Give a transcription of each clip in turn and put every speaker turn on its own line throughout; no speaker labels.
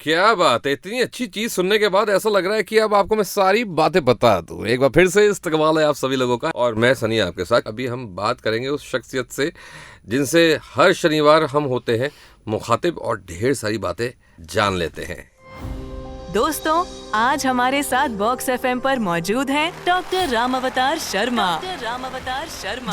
क्या बात है, इतनी अच्छी चीज सुनने के बाद ऐसा लग रहा है कि अब आपको मैं सारी बातें बता दूं। एक बार फिर से इस्तकबाल है आप सभी लोगों का, और मैं सनी आपके साथ। अभी हम बात करेंगे उस शख्सियत से जिनसे हर शनिवार हम होते हैं मुखातिब और ढेर सारी बातें जान लेते हैं।
दोस्तों, आज हमारे साथ बॉक्स एफएम पर मौजूद हैं डॉक्टर रामावतार शर्मा,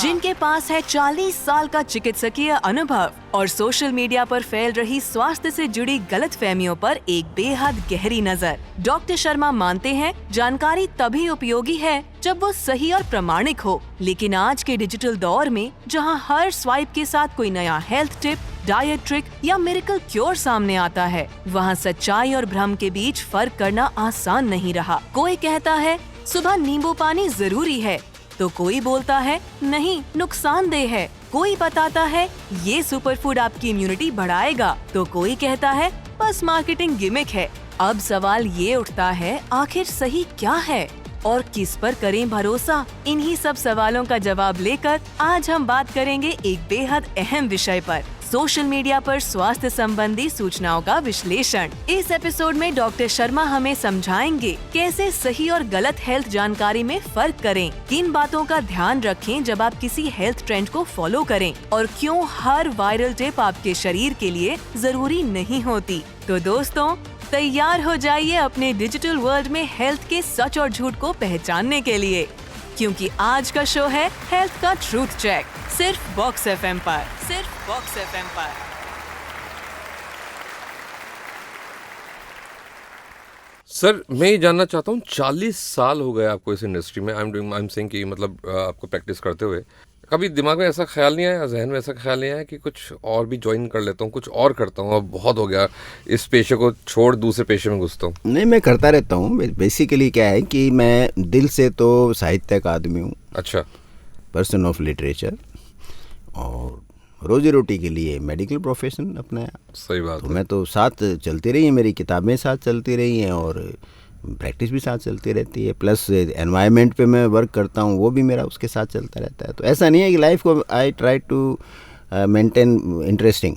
जिनके पास है 40 साल का चिकित्सकीय अनुभव और सोशल मीडिया पर फैल रही स्वास्थ्य से जुड़ी गलतफहमियों पर एक बेहद गहरी नजर। डॉक्टर शर्मा मानते हैं जानकारी तभी उपयोगी है जब वो सही और प्रामाणिक हो, लेकिन आज के डिजिटल दौर में जहां हर स्वाइप के साथ कोई नया हेल्थ टिप, डाइट ट्रिक या मिरेकल क्योर सामने आता है, वहाँ सच्चाई और भ्रम के बीच फर्क करना आसान नहीं रहा। कोई कहता है सुबह नींबू पानी जरूरी है, तो कोई बोलता है नहीं, नुकसानदेह है। कोई बताता है ये सुपरफूड आपकी इम्यूनिटी बढ़ाएगा, तो कोई कहता है बस मार्केटिंग गिमिक है। अब सवाल ये उठता है, आखिर सही क्या है और किस पर करें भरोसा? इन्हीं सब सवालों का जवाब लेकर आज हम बात करेंगे एक बेहद अहम विषय पर, सोशल मीडिया पर स्वास्थ्य संबंधी सूचनाओं का विश्लेषण। इस एपिसोड में डॉक्टर शर्मा हमें समझाएंगे कैसे सही और गलत हेल्थ जानकारी में फर्क करें, किन बातों का ध्यान रखें जब आप किसी हेल्थ ट्रेंड को फॉलो करें, और क्यों हर वायरल टिप आपके शरीर के लिए जरूरी नहीं होती। तो दोस्तों, तैयार हो जाइए अपने डिजिटल वर्ल्ड में हेल्थ के सच और झूठ को पहचानने के लिए, क्योंकि आज का शो है हेल्थ का ट्रूथ चेक, सिर्फ बॉक्स एफएम पर।
सर, मैं ये जानना चाहता हूँ, 40 साल हो गए आपको इस इंडस्ट्री में। आई एम सेइंग कि मतलब आपको प्रैक्टिस करते हुए कभी दिमाग में ऐसा ख्याल नहीं आया, जहन में ऐसा ख्याल नहीं आया कि कुछ और भी ज्वाइन कर लेता हूँ, कुछ और करता हूँ, अब बहुत हो गया, इस पेशे को छोड़ दूसरे पेशे में घुसता हूँ?
नहीं, मैं करता रहता हूँ। बेसिकली क्या है कि मैं दिल से तो साहित्य का आदमी हूँ।
अच्छा।
पर्सन ऑफ लिटरेचर, और रोजी रोटी के लिए मेडिकल प्रोफेशन अपनाया।
सही बात
तो
है।
मैं तो साथ चलती रही है, मेरी किताबें साथ चलती रही हैं और प्रैक्टिस भी साथ चलती रहती है, प्लस एनवायरनमेंट पे मैं वर्क करता हूँ वो भी मेरा उसके साथ चलता रहता है। तो ऐसा नहीं है कि लाइफ को I try to maintain interesting.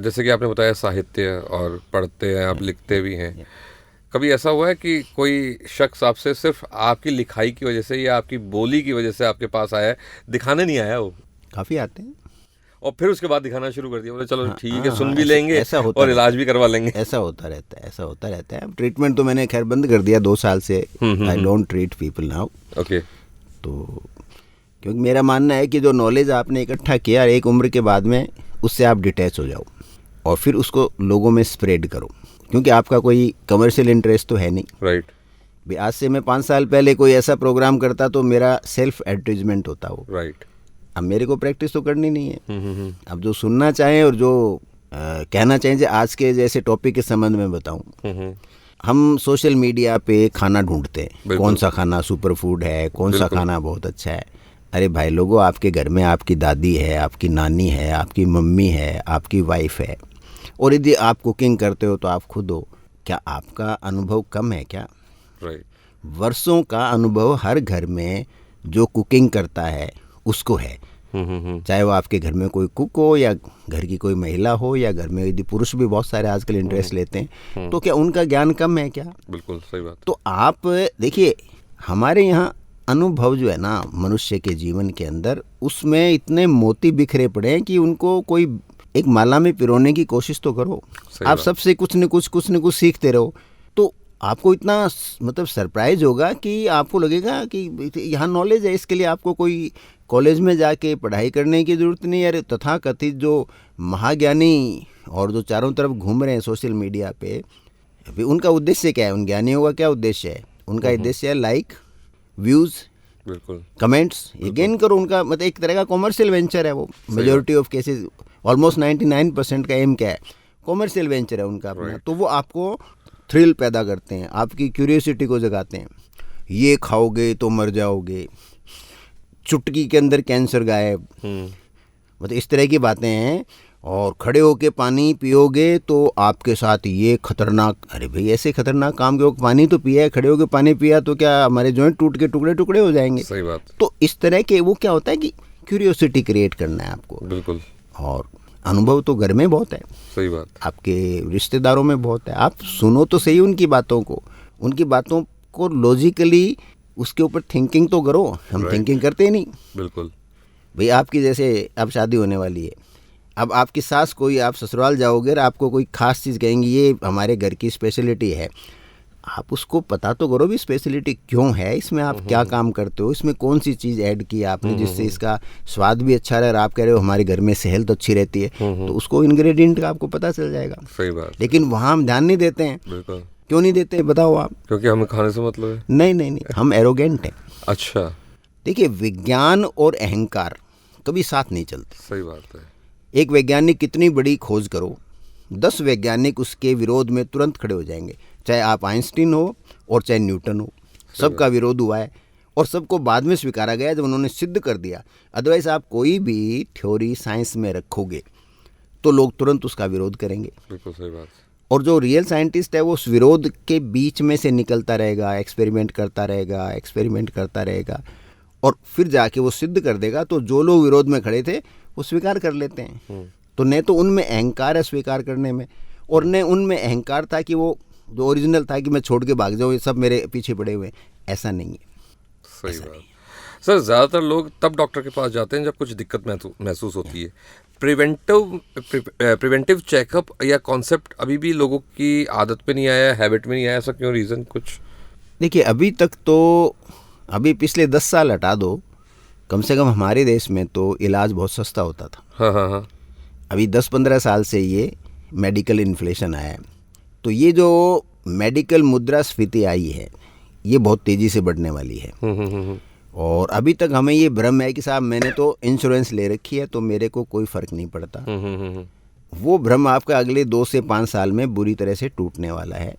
जैसे कि आपने बताया साहित्य और पढ़ते हैं आप, लिखते भी हैं। कभी ऐसा हुआ है कि कोई शख्स आपसे सिर्फ आपकी लिखाई की वजह से या आपकी बोली की वजह से आपके पास आया है, दिखाने नहीं आया वो?
काफ़ी आते हैं,
और फिर उसके बाद दिखाना शुरू कर दिया, बोले चलो ठीक है,
हाँ,
सुन भी
ऐसा-
लेंगे
ऐसा होता
और
है।
इलाज भी करवा लेंगे।
ऐसा होता रहता है। अब ट्रीटमेंट तो मैंने खैर बंद कर दिया 2 साल से। I don't treat people now.
Okay.
तो क्योंकि मेरा मानना है कि जो नॉलेज आपने इकट्ठा किया एक उम्र के बाद में, उससे आप डिटैच हो जाओ और फिर उसको लोगों में स्प्रेड करो, क्योंकि आपका कोई कमर्शियल इंटरेस्ट तो है नहीं।
राइट।
आज से मैं 5 साल पहले कोई ऐसा प्रोग्राम करता तो मेरा सेल्फ एडवर्टीजमेंट होता वो।
राइट।
अब मेरे को प्रैक्टिस तो करनी नहीं है। अब जो सुनना चाहें और जो कहना चाहें, आज के जैसे टॉपिक के संबंध में बताऊं, हम सोशल मीडिया पे खाना ढूंढते हैं, कौन सा खाना सुपर फूड है, कौन सा खाना बहुत अच्छा है। अरे भाई लोगों, आपके घर में आपकी दादी है, आपकी नानी है, आपकी मम्मी है, आपकी वाइफ है, और यदि आप कुकिंग करते हो तो आप खुद हो। क्या आपका अनुभव कम है क्या?
राइट।
वर्षों का अनुभव हर घर में जो कुकिंग करता है उसको है। चाहे वो आपके घर में कोई कुक हो या घर की कोई महिला हो, या घर में यदि पुरुष भी बहुत सारे आजकल इंटरेस्ट लेते हैं, तो क्या उनका ज्ञान कम है क्या?
बिल्कुल सही बात।
तो आप देखिए, हमारे यहाँ अनुभव जो है ना मनुष्य के जीवन के अंदर, उसमें इतने मोती बिखरे पड़े हैं कि उनको कोई एक माला में पिरोने की कोशिश तो करो। आप सबसे कुछ न कुछ सीखते रहो, तो आपको इतना मतलब सरप्राइज होगा कि आपको लगेगा कि यहाँ नॉलेज है, इसके लिए आपको कोई कॉलेज में जाके पढ़ाई करने की ज़रूरत नहीं है। तथाकथित जो महाज्ञानी और जो चारों तरफ घूम रहे हैं सोशल मीडिया पे, अभी उनका उद्देश्य क्या है? उन ज्ञानियों का क्या उद्देश्य है? उनका उद्देश्य है लाइक, व्यूज़,
बिल्कुल,
कमेंट्स, ये गेन करो। उनका मतलब एक तरह का कॉमर्शियल वेंचर है वो। मेजॉरिटी ऑफ केसेस, ऑलमोस्ट 99% का एम क्या है? कॉमर्शियल वेंचर है उनका अपना। तो वो आपको थ्रिल पैदा करते हैं, आपकी क्यूरियोसिटी को जगाते हैं। ये खाओगे तो मर जाओगे, चुटकी के अंदर कैंसर गायब, मतलब इस तरह की बातें हैं। और खड़े होके पानी पियोगे तो आपके साथ ये खतरनाक, अरे भाई ऐसे खतरनाक काम क्यों? पानी तो पिया है, खड़े होके पानी पिया तो क्या हमारे जॉइंट टूट के टुकड़े टुकड़े हो जाएंगे?
सही बात।
तो इस तरह के वो क्या होता है कि क्यूरियोसिटी क्रिएट करना है आपको।
बिल्कुल।
और अनुभव तो घर में बहुत है,
सही बात।
आपके रिश्तेदारों में बहुत है। आप सुनो तो सही उनकी बातों को लॉजिकली उसके ऊपर थिंकिंग तो करो। हम थिंकिंग करते ही नहीं।
बिल्कुल
भाई आपकी जैसे अब शादी होने वाली है, अब आपकी सास कोई, आप ससुराल जाओगे और आपको कोई खास चीज़ कहेंगी ये हमारे घर की स्पेशलिटी है, आप उसको पता तो करो भी स्पेशलिटी क्यों है, इसमें आप क्या काम करते हो, इसमें कौन सी चीज़ ऐड की आपने जिससे इसका स्वाद भी अच्छा रहे। और आप कह रहे हो हमारे घर में सेहत अच्छी रहती है, तो उसको इंग्रेडिएंट का आपको पता चल जाएगा।
सही बात।
लेकिन वहाँ हम ध्यान नहीं देते हैं।
बिल्कुल।
क्यों नहीं देते बताओ आप?
क्योंकि हमें खाने से मतलब है।
नहीं, हम एरोगेंट हैं।
अच्छा।
देखिए, विज्ञान और अहंकार कभी साथ नहीं चलते।
सही बात है।
एक वैज्ञानिक कितनी बड़ी खोज करो, 10 वैज्ञानिक उसके विरोध में तुरंत खड़े हो जाएंगे, चाहे आप आइंस्टीन हो और चाहे न्यूटन हो। सबका विरोध हुआ है और सबको बाद में स्वीकारा गया जब उन्होंने सिद्ध कर दिया। अदरवाइज आप कोई भी थ्योरी साइंस में रखोगे तो लोग तुरंत उसका विरोध करेंगे।
बिल्कुल सही बात।
और जो रियल साइंटिस्ट है वो उस विरोध के बीच में से निकलता रहेगा, एक्सपेरिमेंट करता रहेगा और फिर जाके वो सिद्ध कर देगा। तो जो लोग विरोध में खड़े थे वो स्वीकार कर लेते हैं। तो न तो उनमें अहंकार है स्वीकार करने में, और न उनमें अहंकार था कि वो जो ओरिजिनल था कि मैं छोड़ के भाग जाऊँ, ये सब मेरे पीछे पड़े हुए हैं, ऐसा नहीं है।
सही बात। सर, ज़्यादातर लोग तब डॉक्टर के पास जाते हैं जब कुछ दिक्कत महसूस होती है। प्रिवेंटिव चेकअप या कॉन्सेप्ट अभी भी लोगों की आदत में नहीं आया, हैबिट में नहीं आया, ऐसा क्यों? रीज़न कुछ?
देखिए, अभी तक तो अभी पिछले 10 साल हटा दो, कम से कम हमारे देश में तो इलाज बहुत सस्ता होता था।
हाँ।
अभी 10-15 साल से ये मेडिकल इन्फ्लेशन आया है, तो ये जो मेडिकल मुद्रास्फीति आई है ये बहुत तेज़ी से बढ़ने वाली है। और अभी तक हमें ये भ्रम है कि साहब मैंने तो इंश्योरेंस ले रखी है तो मेरे को कोई फ़र्क नहीं पड़ता। वो भ्रम आपका अगले 2 से 5 साल में बुरी तरह से टूटने वाला है।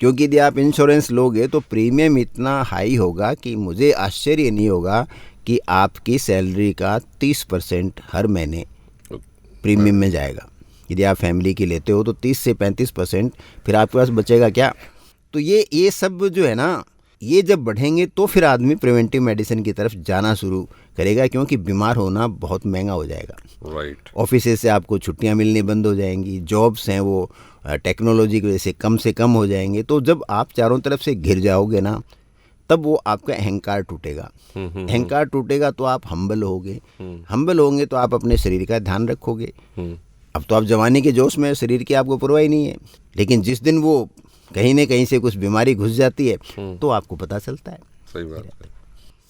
क्योंकि यदि आप इंश्योरेंस लोगे तो प्रीमियम इतना हाई होगा कि मुझे आश्चर्य नहीं होगा कि आपकी सैलरी का 30% हर महीने प्रीमियम में जाएगा। यदि आप फैमिली की लेते हो तो 30 से 35% फिर आपके पास बचेगा क्या? तो ये सब जो है ना, ये जब बढ़ेंगे तो फिर आदमी प्रिवेंटिव मेडिसिन की तरफ जाना शुरू करेगा, क्योंकि बीमार होना बहुत महंगा हो जाएगा।
राइट।
ऑफिस से आपको छुट्टियां मिलनी बंद हो जाएंगी, जॉब्स हैं वो टेक्नोलॉजी की वजह से कम हो जाएंगे। तो जब आप चारों तरफ से घिर जाओगे ना, तब वो आपका अहंकार टूटेगा। अहंकार टूटेगा तो आप हम्बल होंगे तो आप अपने शरीर का ध्यान रखोगे। अब तो आप जवानी के जोश में, शरीर की आपको परवाह ही नहीं है, लेकिन जिस दिन वो कहीं न कहीं से कुछ बीमारी घुस जाती है तो आपको पता चलता है।
सही बात है।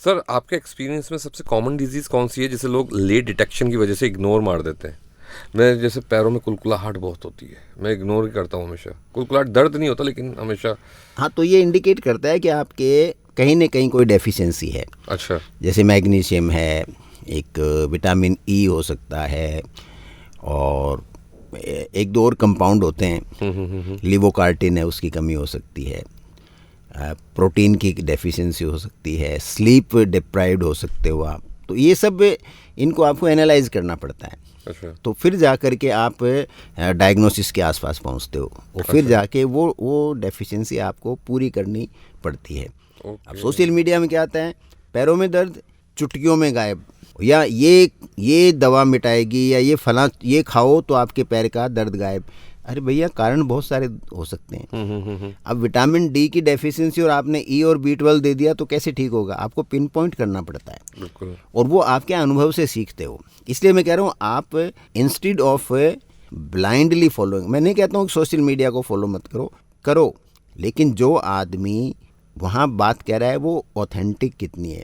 सर, आपके एक्सपीरियंस में सबसे कॉमन डिजीज़ कौन सी है जिसे लोग लेट डिटेक्शन की वजह से इग्नोर मार देते हैं? मैं जैसे पैरों में कुलकुलाहट बहुत होती है, मैं इग्नोर ही करता हूँ हमेशा। कुलकुलाहट दर्द नहीं होता लेकिन हमेशा।
हाँ, तो ये इंडिकेट करता है कि आपके कहीं न कहीं कोई डेफिशिएंसी है।
अच्छा। जैसे
मैग्नीशियम है, एक विटामिन ई हो सकता है, और एक दो और कंपाउंड होते हैं, लिवोकार्टिन है, उसकी कमी हो सकती है, प्रोटीन की डेफिशिएंसी हो सकती है, स्लीप डिप्राइव्ड हो सकते हो आप। तो ये सब इनको आपको एनालाइज करना पड़ता है।
अच्छा।
तो फिर जा कर के आप डायग्नोसिस के आसपास पहुंचते हो, और फिर जाके वो डेफिशिएंसी आपको पूरी करनी पड़ती है। अब सोशल मीडिया में क्या आता है, पैरों में दर्द चुटकियों में गायब, या ये दवा मिटाएगी, या ये खाओ तो आपके पैर का दर्द गायब। अरे भैया, कारण बहुत सारे हो सकते हैं। अब विटामिन डी की डेफिशिएंसी और आपने ई और B12 दे दिया तो कैसे ठीक होगा? आपको पिन पॉइंट करना पड़ता है।
बिल्कुल।
और वो आपके अनुभव से सीखते हो। इसलिए मैं कह रहा हूँ, आप इंस्टेड ऑफ ब्लाइंडली फॉलोइंग, मैं नहीं कहता हूँ कि सोशल मीडिया को फॉलो मत करो, लेकिन जो आदमी वहाँ बात कह रहा है वो ऑथेंटिक कितनी है,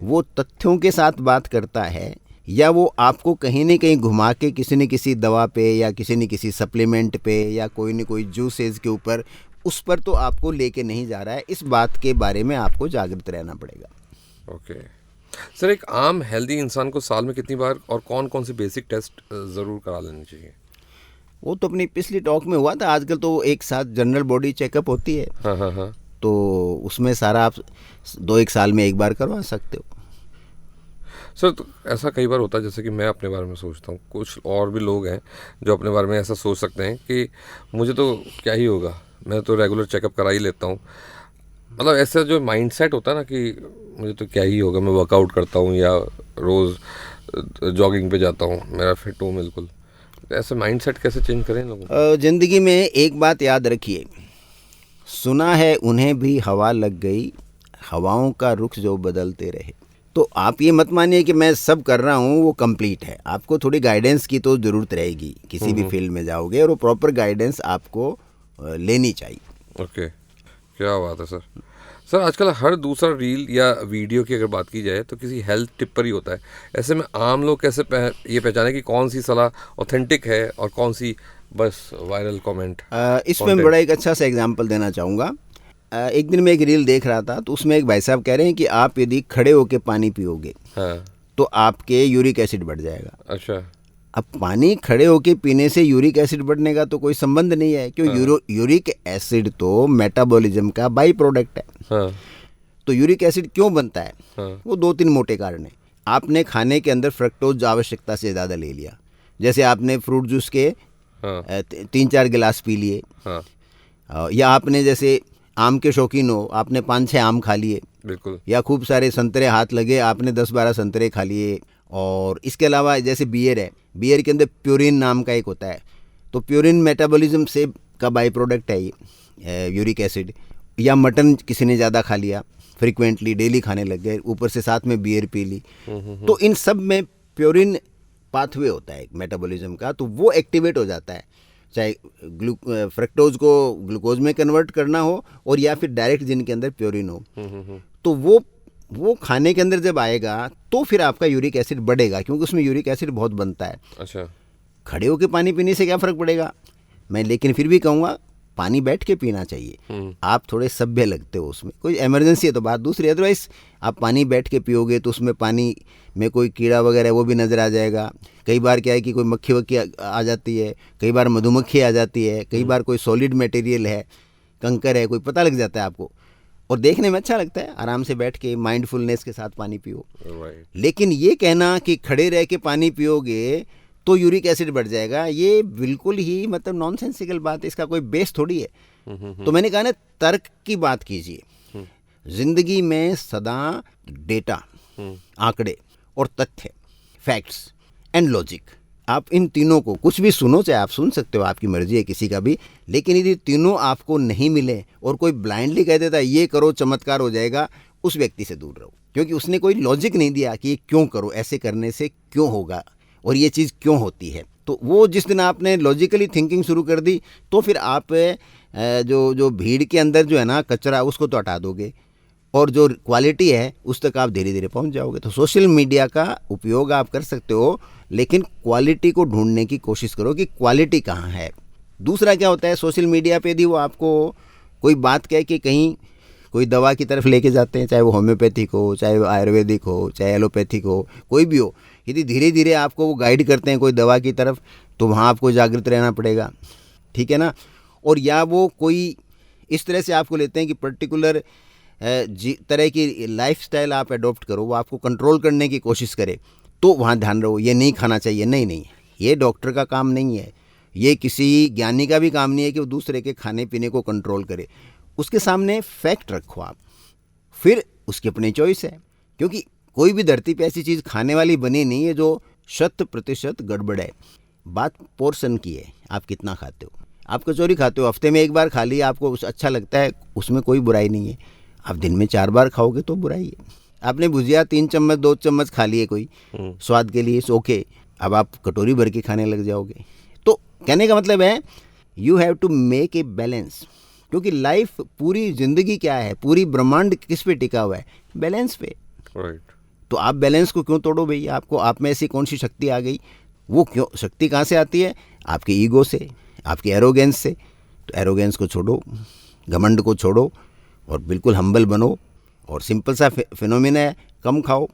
वो तथ्यों के साथ बात करता है, या वो आपको कहीं न कहीं घुमा के किसी न किसी दवा पे या किसी न किसी सप्लीमेंट पे या कोई न कोई जूसेज के ऊपर, उस पर तो आपको लेके नहीं जा रहा है। इस बात के बारे में आपको जागृत रहना पड़ेगा।
ओके। सर, एक आम हेल्दी इंसान को साल में कितनी बार और कौन कौन से बेसिक टेस्ट ज़रूर करा लेने चाहिए?
वो तो अपनी पिछली टॉक में हुआ था। आजकल तो एक साथ जनरल बॉडी चेकअप होती है।
हाँ।
तो उसमें सारा आप 2-1 साल में एक बार करवा सकते हो।
सर, तो ऐसा कई बार होता है, जैसे कि मैं अपने बारे में सोचता हूँ, कुछ और भी लोग हैं जो अपने बारे में ऐसा सोच सकते हैं कि मुझे तो क्या ही होगा, मैं तो रेगुलर चेकअप करा ही लेता हूँ। मतलब ऐसा जो माइंडसेट होता है ना कि मुझे तो क्या ही होगा, मैं वर्कआउट करता हूँ या रोज़ जॉगिंग पे जाता हूँ, मेरा फिट हूँ बिल्कुल, ऐसे माइंडसेट कैसे चेंज करें लोगों को?
जिंदगी में एक बात याद रखिए, सुना है उन्हें भी हवा लग गई, हवाओं का रुख जो बदलते रहे। तो आप ये मत मानिए कि मैं सब कर रहा हूँ वो कंप्लीट है, आपको थोड़ी गाइडेंस की तो ज़रूरत रहेगी। किसी भी फील्ड में जाओगे और वो प्रॉपर गाइडेंस आपको लेनी चाहिए।
ओके, क्या बात है सर। सर आजकल हर दूसरा रील या वीडियो की अगर बात की जाए तो किसी हेल्थ टिप पर ही होता है। ऐसे में आम लोग कैसे ये पहचाने कि कौन सी सलाह ऑथेंटिक है और कौन सी बस वायरल कमेंट?
इसमें मैं बड़ा एक अच्छा सा एग्जांपल देना चाहूँगा। एक दिन मैं एक रील देख रहा था, तो उसमें एक भाई साहब कह रहे हैं कि आप यदि खड़े होकर पानी पियोगे
हाँ,
तो आपके यूरिक एसिड बढ़ जाएगा।
अच्छा,
अब पानी खड़े होके पीने से यूरिक एसिड बढ़ने का तो कोई संबंध नहीं है, क्यों? यूरिक एसिड तो मेटाबॉलिज्म का बाई प्रोडक्ट है।
हाँ,
तो यूरिक एसिड क्यों बनता है?
हाँ,
वो 2-3 मोटे कारण हैं। आपने खाने के अंदर फ्रक्टोज आवश्यकता से ज़्यादा ले लिया, जैसे आपने फ्रूट जूस के
हाँ,
3-4 गिलास पी लिए,
हाँ,
या आपने जैसे आम के शौकीन हो, आपने 5-6 आम खा लिए,
बिल्कुल,
या खूब सारे संतरे हाथ लगे, आपने 10-12 संतरे खा लिए। और इसके अलावा जैसे बियर है, बियर के अंदर प्यूरिन नाम का एक होता है, तो प्यूरिन मेटाबॉलिज्म से का बाई प्रोडक्ट है ये यूरिक एसिड। या मटन किसी ने ज़्यादा खा लिया, फ्रिक्वेंटली डेली खाने लग गए, ऊपर से साथ में बियर पी ली, तो इन सब में प्यूरिन पाथवे होता है मेटाबॉलिज्म का, तो वो एक्टिवेट हो जाता है, चाहे फ्रक्टोज को ग्लूकोज में कन्वर्ट करना हो और या फिर डायरेक्ट जिनके अंदर प्यूरिन हो। तो वो खाने के अंदर जब आएगा तो फिर आपका यूरिक एसिड बढ़ेगा, क्योंकि उसमें यूरिक एसिड बहुत बनता है।
अच्छा,
खड़े होकर पानी पीने से क्या फ़र्क पड़ेगा? मैं लेकिन फिर भी कहूँगा पानी बैठ के पीना चाहिए। आप थोड़े सभ्य लगते हो, उसमें कोई इमरजेंसी है तो बात दूसरी, अदरवाइज आप पानी बैठ के पियोगे तो उसमें पानी में कोई कीड़ा वगैरह वो भी नज़र आ जाएगा। कई बार क्या है कि कोई मक्खी वक्खी आ जाती है, कई बार मधुमक्खी आ जाती है, कई बार कोई सॉलिड मटेरियल है, कंकर है, कोई पता लग जाता है आपको। और देखने में अच्छा लगता है, आराम से बैठ के माइंडफुलनेस के साथ पानी पियो।
राइट,
लेकिन ये कहना कि खड़े रह के पानी पियोगे तो यूरिक एसिड बढ़ जाएगा, ये बिल्कुल ही मतलब नॉनसेंसिकल बात है, इसका कोई बेस थोड़ी है। तो मैंने कहा ना, तर्क की बात कीजिए। जिंदगी में सदा डेटा, आंकड़े और तथ्य, फैक्ट्स एंड लॉजिक, आप इन तीनों को, कुछ भी सुनो, चाहे आप सुन सकते हो, आपकी मर्जी है किसी का भी, लेकिन यदि तीनों आपको नहीं मिले और कोई ब्लाइंडली कह देता है ये करो चमत्कार हो जाएगा, उस व्यक्ति से दूर रहो, क्योंकि उसने कोई लॉजिक नहीं दिया कि ये क्यों करो, ऐसे करने से क्यों होगा और ये चीज़ क्यों होती है। तो वो जिस दिन आपने लॉजिकली थिंकिंग शुरू कर दी तो फिर आप जो भीड़ के अंदर जो है ना कचरा, उसको तो हटा दोगे और जो क्वालिटी है उस तक आप धीरे धीरे पहुंच जाओगे। तो सोशल मीडिया का उपयोग आप कर सकते हो, लेकिन क्वालिटी को ढूंढने की कोशिश करो कि क्वालिटी कहाँ है। दूसरा क्या होता है, सोशल मीडिया पे यदि वो आपको कोई बात कहे कि कहीं कोई दवा की तरफ लेके जाते हैं, चाहे वो होम्योपैथिक हो, चाहे वो आयुर्वेदिक हो, चाहे एलोपैथिक हो, कोई भी हो, यदि धीरे धीरे आपको वो गाइड करते हैं कोई दवा की तरफ, तो वहाँ आपको जागृत रहना पड़ेगा, ठीक है ना। और या वो कोई इस तरह से आपको लेते हैं कि पर्टिकुलर तरह की लाइफस्टाइल आप अडॉप्ट करो, वो आपको कंट्रोल करने की कोशिश करे, तो वहाँ ध्यान रहो, ये नहीं खाना चाहिए। नहीं, ये डॉक्टर का काम नहीं है, ये किसी ज्ञानी का भी काम नहीं है कि वो दूसरे के खाने पीने को कंट्रोल करे। उसके सामने फैक्ट रखो आप, फिर उसकी अपनी चॉइस है, क्योंकि कोई भी धरती पे ऐसी चीज़ खाने वाली बनी नहीं है जो 100% गड़बड़ है। बात पोर्शन की है, आप कितना खाते हो। आप कचौरी खाते हो, हफ्ते में एक बार खा लिया, आपको अच्छा लगता है, उसमें कोई बुराई नहीं है। आप दिन में 4 बार खाओगे तो बुराई है। आपने भुजिया 3 चम्मच 2 चम्मच खा लिए कोई स्वाद के लिए, ओके, अब आप कटोरी भर के खाने लग जाओगे। तो कहने का मतलब है you have to make a balance, क्योंकि लाइफ, पूरी ज़िंदगी क्या है, पूरी ब्रह्मांड किस पे टिका हुआ है? बैलेंस पे।
राइट,
तो आप बैलेंस को क्यों तोड़ो भैया? आपको आप में ऐसी कौन सी शक्ति आ गई? वो क्यों शक्ति कहाँ से आती है? आपके ईगो से, आपके एरोगेंस से। तो एरोगेंस को छोड़ो, घमंड को छोड़ो और बिल्कुल हम्बल बनो। और सिंपल सा फिनोमिना है, कम खाओ,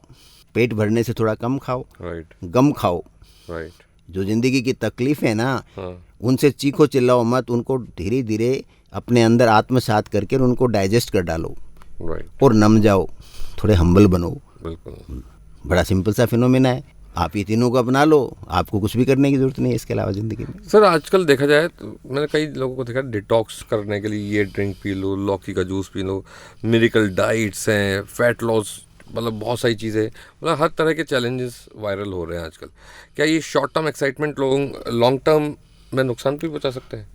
पेट भरने से थोड़ा कम खाओ,
राइट,
गम खाओ।
राइट,
जो ज़िंदगी की तकलीफ़ है ना,
हाँ,
उनसे चीखो चिल्लाओ मत, उनको धीरे धीरे अपने अंदर आत्मसात करके उनको डाइजेस्ट कर डालो
राइट,
और नम जाओ, थोड़े हम्बल बनो।
बिल्कुल।
बड़ा सिंपल सा फिनोमिना है, आप ये तीनों को अपना लो, आपको कुछ भी करने की ज़रूरत नहीं है इसके अलावा ज़िंदगी में।
सर आजकल देखा जाए तो मैंने कई लोगों को देखा, डिटॉक्स करने के लिए ये ड्रिंक पी लो, लौकी का juice P low, miracle diets हैं, फैट लॉस मतलब बहुत सारी चीज़ें, मतलब हर तरह के चैलेंजेस वायरल हो रहे हैं आजकल। क्या ये शॉर्ट टर्म एक्साइटमेंट लोगों लॉन्ग टर्म में नुकसान भी पहुंचा सकते हैं?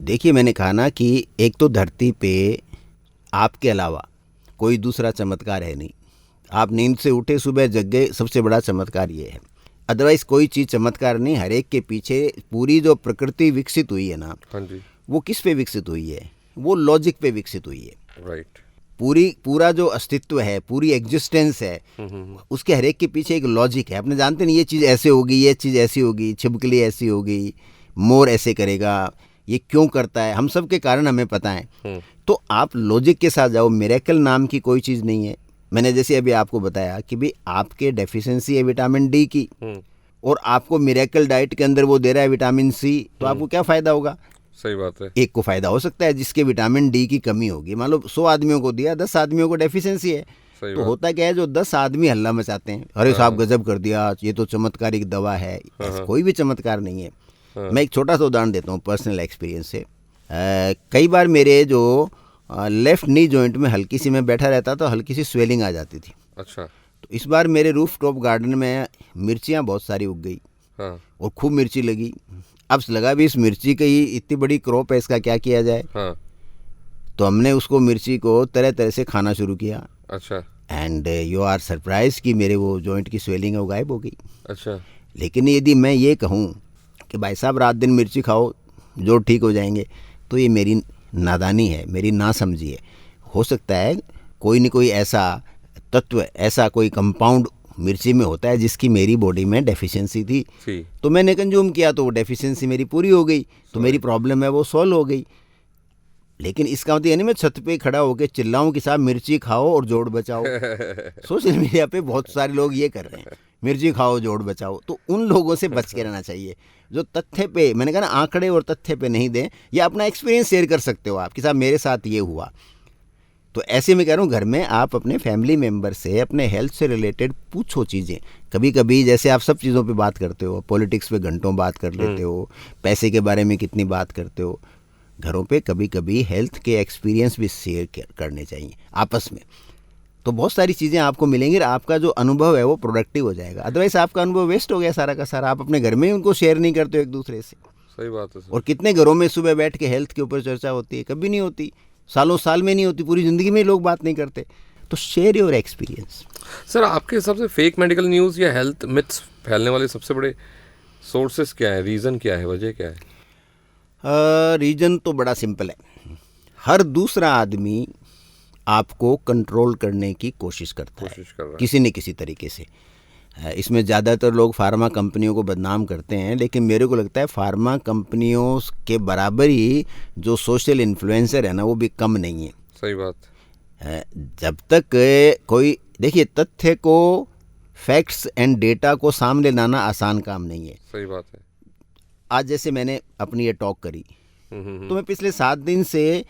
देखिए, मैंने कहा ना कि एक तो धरती पे आपके अलावा कोई दूसरा चमत्कार है नहीं। आप नींद से उठे, सुबह जग गए, सबसे बड़ा चमत्कार ये है। अदरवाइज़ कोई चीज़ चमत्कार नहीं। हर एक के पीछे पूरी जो प्रकृति विकसित हुई है ना,
हाँ जी।
वो किस पे विकसित हुई है? वो लॉजिक पे विकसित हुई है।
राइट।
पूरा जो अस्तित्व है, पूरी एग्जिस्टेंस है, उसके हर एक के पीछे एक लॉजिक है। आपने जानते नहीं, ये चीज़ ऐसे होगी, ये चीज़ ऐसी होगी, छिपकली ऐसी होगी, मोर ऐसे करेगा, ये क्यों करता है, हम सब के कारण हमें पता है। तो आप लॉजिक के साथ जाओ। मिरेकल नाम की कोई चीज़ नहीं है। मैंने जैसे अभी आपको बताया कि भाई आपके डेफिशिएंसी है विटामिन डी की, और आपको मिरेकल डाइट के अंदर वो दे रहा है विटामिन सी, तो आपको क्या फ़ायदा होगा?
सही बात है।
एक को फ़ायदा हो सकता है जिसके विटामिन डी की कमी होगी। मान लो 100 आदमियों को दिया, 10 आदमियों को डेफिशिएंसी है।
सही
तो
बात।
होता क्या है, जो 10 आदमी हल्ला मचाते हैं, अरे साहब गजब कर दिया, ये तो चमत्कारिक दवा है। ऐसा कोई भी चमत्कार नहीं है। मैं एक छोटा सा उदाहरण देता हूँ पर्सनल एक्सपीरियंस से। कई बार मेरे जो लेफ्ट नी जॉइंट में हल्की सी, मैं बैठा रहता तो हल्की सी स्वेलिंग आ जाती थी।
अच्छा।
तो इस बार मेरे रूफ टॉप गार्डन में मिर्चियाँ बहुत सारी उग गई,
हाँ
और खूब मिर्ची लगी। अब लगा भी इस मिर्ची की इतनी बड़ी क्रॉप है, इसका क्या किया जाए।
हाँ।
तो हमने उसको मिर्ची को तरह तरह से खाना शुरू किया,
अच्छा।
एंड यू आर सरप्राइज कि मेरे वो जॉइंट की स्वेलिंग है वो गायब हो गई।
अच्छा।
लेकिन यदि मैं ये कहूँ कि भाई साहब रात दिन मिर्ची खाओ जो ठीक हो जाएंगे, तो ये मेरी नादानी है, मेरी नासमझी है। हो सकता है कोई न कोई ऐसा तत्व, ऐसा कोई कंपाउंड मिर्ची में होता है जिसकी मेरी बॉडी में डेफिशिएंसी थी,
जी।
तो मैंने कंज्यूम किया, तो वो डेफिशिएंसी मेरी पूरी हो गई, तो मेरी प्रॉब्लम है वो सॉल्व हो गई। लेकिन इसका मतलब यानी मैं छत पे खड़ा होकर चिल्लाऊं कि साहब मिर्ची खाओ और जोड़ बचाओ। सोशल मीडिया पे बहुत सारे लोग ये कर रहे हैं, मिर्ची खाओ जोड़ बचाओ। तो उन लोगों से बच के रहना चाहिए जो तथ्य पे, मैंने कहा ना, आंकड़े और तथ्य पे नहीं दें, या अपना एक्सपीरियंस शेयर कर सकते हो आप कि साहब मेरे साथ ये हुआ। तो ऐसे में कह रहा हूँ, घर में आप अपने फैमिली मेम्बर से अपने हेल्थ से रिलेटेड पूछो चीज़ें। कभी कभी जैसे आप सब चीज़ों पे बात करते हो, पॉलिटिक्स पे घंटों बात कर लेते हो, पैसे के बारे में कितनी बात करते हो, घरों पे कभी कभी हेल्थ के एक्सपीरियंस भी शेयर करने चाहिए आपस में। तो बहुत सारी चीज़ें आपको मिलेंगी, आपका जो अनुभव है वो प्रोडक्टिव हो जाएगा। अदरवाइज आपका अनुभव वेस्ट हो गया सारा का सारा। आप अपने घर में ही उनको शेयर नहीं करते हो एक दूसरे से।
सही बात है सर।
और कितने घरों में सुबह बैठ के हेल्थ के ऊपर चर्चा होती है? कभी नहीं होती, सालों साल में नहीं होती, पूरी ज़िंदगी में लोग बात नहीं करते। तो शेयर योर एक्सपीरियंस।
सर आपके हिसाब से फेक मेडिकल न्यूज़ या हेल्थ मिथ्स फैलने वाले सबसे बड़े सोर्सेस क्या है, रीज़न क्या है, वजह क्या है?
रीज़न तो बड़ा सिंपल है। हर दूसरा आदमी आपको कंट्रोल करने की कोशिश करता है, किसी न किसी तरीके से। इसमें ज़्यादातर लोग फार्मा कंपनियों को बदनाम करते हैं, लेकिन मेरे को लगता है फार्मा कंपनियों के बराबर ही जो सोशल इन्फ्लुएंसर है ना, वो भी कम नहीं है।
सही बात।
जब तक कोई, देखिए, तथ्य को, फैक्ट्स एंड डेटा को सामने लाना आसान काम नहीं है।
सही बात है।
आज जैसे मैंने अपनी ये टॉक करी, तो मैं पिछले 7 दिन से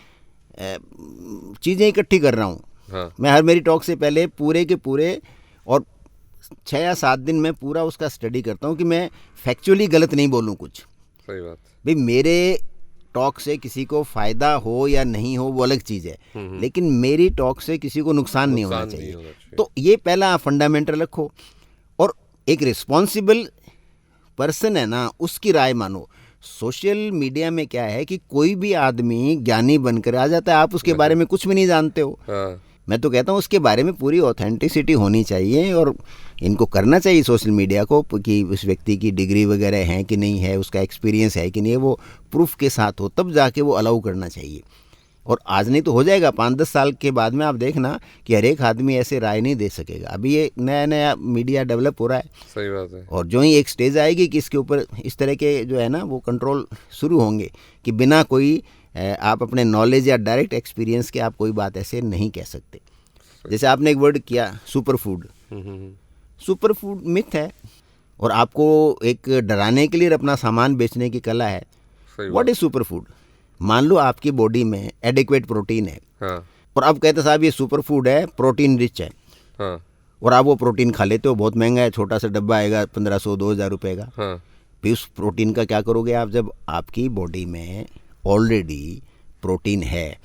चीज़ें इकट्ठी कर रहा हूँ।
हाँ।
मैं हर मेरी टॉक से पहले पूरे के पूरे, और 6 या 7 दिन में पूरा उसका स्टडी करता हूँ कि मैं फैक्चुअली गलत नहीं बोलूँ कुछ।
सही बात।
भाई मेरे टॉक से किसी को फ़ायदा हो या नहीं हो वो अलग चीज़ है, लेकिन मेरी टॉक से किसी को नुकसान नहीं होना चाहिए। तो ये पहला फंडामेंटल रखो, और एक रिस्पॉन्सिबल पर्सन है ना, उसकी राय मानो। सोशल मीडिया में क्या है कि कोई भी आदमी ज्ञानी बनकर आ जाता है, आप उसके बारे में कुछ भी नहीं जानते हो।
हाँ।
मैं तो कहता हूँ उसके बारे में पूरी ऑथेंटिसिटी होनी चाहिए, और इनको करना चाहिए सोशल मीडिया को कि उस व्यक्ति की डिग्री वगैरह है कि नहीं है, उसका एक्सपीरियंस है कि नहीं है, वो प्रूफ के साथ हो, तब जाके वो अलाउ करना चाहिए। और आज नहीं तो हो जाएगा, 5-10 साल के बाद में आप देखना कि हर एक आदमी ऐसे राय नहीं दे सकेगा। अभी ये नया नया मीडिया डेवलप हो रहा है।
सही बात है।
और जो ही एक स्टेज आएगी कि इसके ऊपर इस तरह के जो है ना वो कंट्रोल शुरू होंगे कि बिना कोई आप अपने नॉलेज या डायरेक्ट एक्सपीरियंस के आप कोई बात ऐसे नहीं कह सकते। जैसे आपने एक वर्ड किया super food. Super food myth है, और आपको एक डराने के लिए अपना सामान बेचने की कला है। What is super food? मान लो आपकी बॉडी में एडिक्वेट प्रोटीन है,
हाँ।
और आप कहते साहब ये सुपर फूड है, प्रोटीन रिच है,
हाँ।
और आप वो प्रोटीन खा लेते हो, बहुत महंगा है, छोटा सा डब्बा आएगा 1500-2000 रुपये का।
हाँ।
फिर उस प्रोटीन का क्या करोगे आप? जब आपकी बॉडी में ऑलरेडी प्रोटीन है,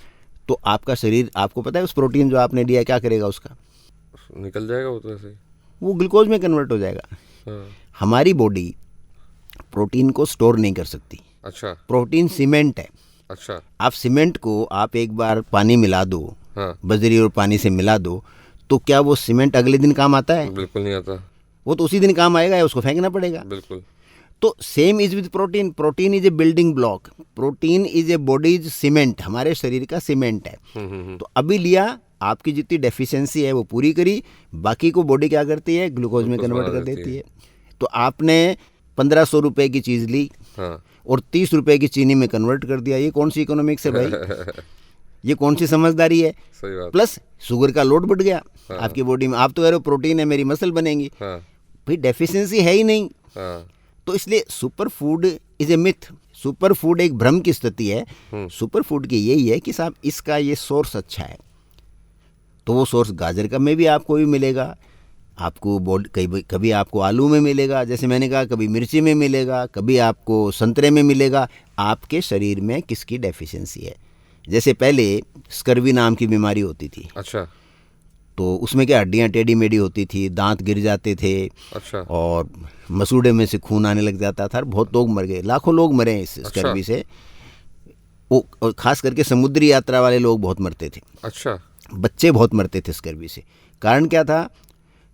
तो आपका शरीर, आपको पता है उस प्रोटीन जो आपने लिया क्या करेगा उसका?
निकल जाएगा वो तो ऐसे ही।
वो ग्लूकोज में कन्वर्ट हो जाएगा।
हाँ।
हमारी बॉडी प्रोटीन को स्टोर नहीं कर सकती।
अच्छा
प्रोटीन सीमेंट है।
अच्छा।
आप सीमेंट को आप एक बार पानी मिला दो,
हाँ
बजरी और पानी से मिला दो, तो क्या वो सीमेंट अगले दिन काम आता है?
बिल्कुल नहीं आता।
वो तो उसी दिन काम आएगा या उसको फेंकना पड़ेगा।
बिल्कुल।
तो same is with protein. Protein is a building block, protein is a bodies cement, हमारे शरीर का सीमेंट है। तो अभी लिया, आपकी जितनी डेफिशिएंसी है वो पूरी करी, बाकी को बॉडी क्या करती है? ग्लूकोज में
ग्लूकोज
कन्वर्ट
बना
कर
देती
देती है। तो आपने 1500 रुपए की चीज़ ली
हाँ।
और 30 रुपए की चीनी में कन्वर्ट कर दिया। ये कौन सी इकोनॉमिक्स है भाई? ये कौन सी समझदारी है?
सही बात।
प्लस शुगर का लोड बढ़ गया आपकी बॉडी में। आप तो कह रहे हो प्रोटीन है, मेरी मसल बनेंगी।
हाँ।
भाई डेफिशिएंसी है ही नहीं।
हाँ।
तो इसलिए super food is a myth. Super food एक भ्रम की स्थिति है। सुपर फूड की यही है कि साहब इसका ये सोर्स अच्छा है, तो वो सोर्स गाजर का में भी आपको भी मिलेगा, आपको कभी आपको आलू में मिलेगा, जैसे मैंने कहा, कभी मिर्ची में मिलेगा, कभी आपको संतरे में मिलेगा। आपके शरीर में किसकी डेफिशिएंसी है? जैसे पहले स्कर्वी नाम की बीमारी होती थी।
अच्छा।
तो उसमें क्या, हड्डियाँ टेढ़ी मेढ़ी होती थी, दांत गिर जाते थे।
अच्छा।
और मसूड़े में से खून आने लग जाता था। बहुत लोग मर गए, लाखों लोग मरे हैं इस स्कर्वी से। वो और खास करके समुद्री यात्रा वाले लोग बहुत मरते थे।
अच्छा।
बच्चे बहुत मरते थे स्कर्वी से। कारण क्या था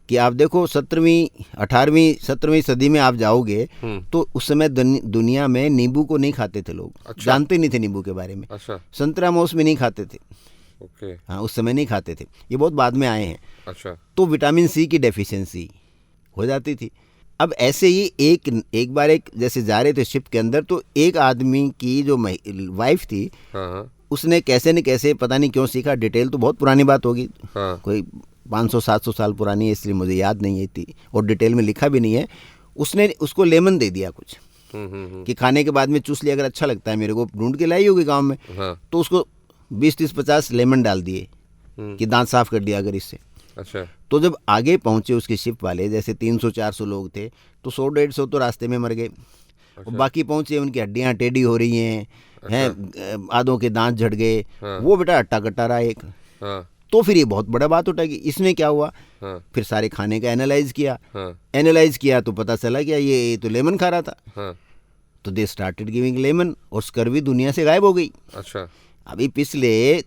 कि आप देखो 17वीं 18वीं 17वीं सदी में आप जाओगे तो उस समय दुनिया में नींबू को नहीं खाते थे लोग।
अच्छा।
जानते नहीं थे नींबू के बारे में।
अच्छा।
संतरा मौसमी नहीं खाते थे।
ओके।
हाँ, उस समय नहीं खाते थे, ये बहुत बाद में आए हैं।
अच्छा।
तो विटामिन सी की डेफिशिएंसी हो जाती थी। अब ऐसे ही एक बार जैसे जा रहे थे शिप के अंदर, तो एक आदमी की जो वाइफ थी,
हाँ हाँ।
उसने कैसे न कैसे पता नहीं क्यों सीखा, डिटेल तो बहुत पुरानी बात होगी,
हाँ।
कोई 500-700 साल पुरानी है, इसलिए मुझे याद नहीं है थी और डिटेल में लिखा भी नहीं है। उसने उसको लेमन दे दिया कुछ कि खाने के बाद में चूस लिया, अगर अच्छा लगता है मेरे को, ढूंढ के लाई होगी गाँव में।
हाँ।
तो उसको 20-30-50 लेमन डाल दिए कि दांत साफ कर दिया अगर इससे।
अच्छा।
तो जब आगे पहुंचे उसके शिप वाले, जैसे 300-400 लोग थे, तो 100-150 तो रास्ते में मर गए। और बाकी पहुंचे, उनकी हड्डियां टेढ़ी हो रही हैं, आधों के दांत झड़ गए। वो बेटा हट्टा कट्टा रहा एक।
हाँ।
तो फिर ये बहुत बड़ा बात उठेगी। इसमें क्या हुआ,
हाँ।
फिर सारे खाने का एनालाइज किया।
हाँ।
एनालाइज किया तो पता चला कि ये तो लेमन खा रहा था।
हाँ।
तो दे स्टार्टेड गिविंग लेमन, और स्कर्वी दुनिया से गायब हो गई।
अच्छा।
अभी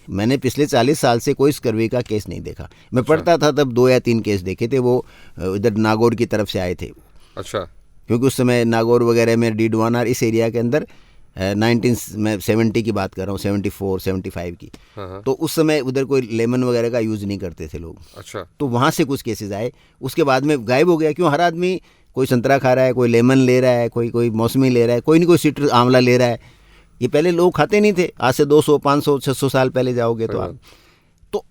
मैंने पिछले 40 साल से कोई स्कर्वी का केस नहीं देखा। मैं पढ़ता था तब 2 या 3 केस देखे थे, वो इधर नागौर की तरफ से आए थे।
अच्छा।
क्योंकि उस समय नागौर वगैरह में, डीडवाना, इस एरिया के अंदर 1970 की बात कर रहा हूँ, 74-75 की।
हाँ।
तो उस समय उधर कोई लेमन वगैरह का यूज़ नहीं करते थे लोग।
अच्छा।
तो वहाँ से कुछ केसेस आए, उसके बाद में गायब हो गया। क्यों? हर आदमी कोई संतरा खा रहा है, कोई लेमन ले रहा है, कोई मौसमी ले रहा है, कोई नहीं कोई सिट्रस आंवला ले रहा है। ये पहले लोग खाते नहीं थे, आज से 200, 500, 600 साल पहले जाओगे तो आप, तो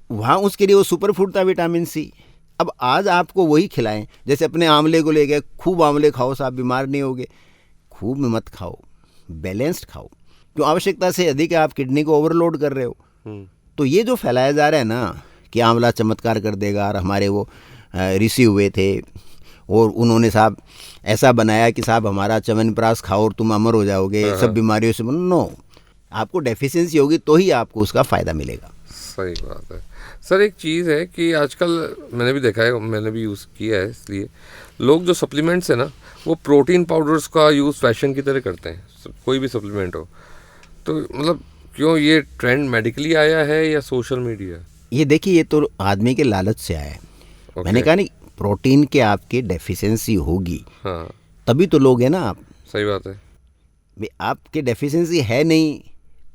वहाँ उसके लिए वो सुपर फूड था, विटामिन सी। अब आज आपको वही खिलाएं, जैसे अपने आंवले को ले गए, खूब आंवले खाओ साहब, बीमार नहीं होगे। खूब में मत खाओ, बैलेंस्ड खाओ। क्यों? आवश्यकता से अधिक है, आप किडनी को ओवरलोड कर रहे हो। तो ये जो फैलाया जा रहा है ना कि आंवला चमत्कार कर देगा, और हमारे वो ऋषि हुए थे और उन्होंने साहब ऐसा बनाया कि साहब हमारा च्यवनप्राश खाओ और तुम अमर हो जाओगे, सब बीमारियों से। नो, आपको डेफिशिएंसी होगी तो ही आपको उसका फ़ायदा मिलेगा।
सही बात है सर। एक चीज़ है कि आजकल मैंने भी देखा है, मैंने भी यूज़ किया है, इसलिए लोग जो सप्लीमेंट्स है ना, वो प्रोटीन पाउडर्स का यूज़ फैशन की तरह करते हैं। कोई भी सप्लीमेंट हो तो मतलब क्यों ये ट्रेंड मेडिकली आया है या सोशल मीडिया?
ये देखिए, ये तो आदमी के लालच से आया है। मैंने कहा नहीं, प्रोटीन के आपके डेफिशिएंसी होगी।
हाँ।
तभी तो लोग हैं ना आप।
सही बात है।
भाई आपके डेफिशिएंसी है नहीं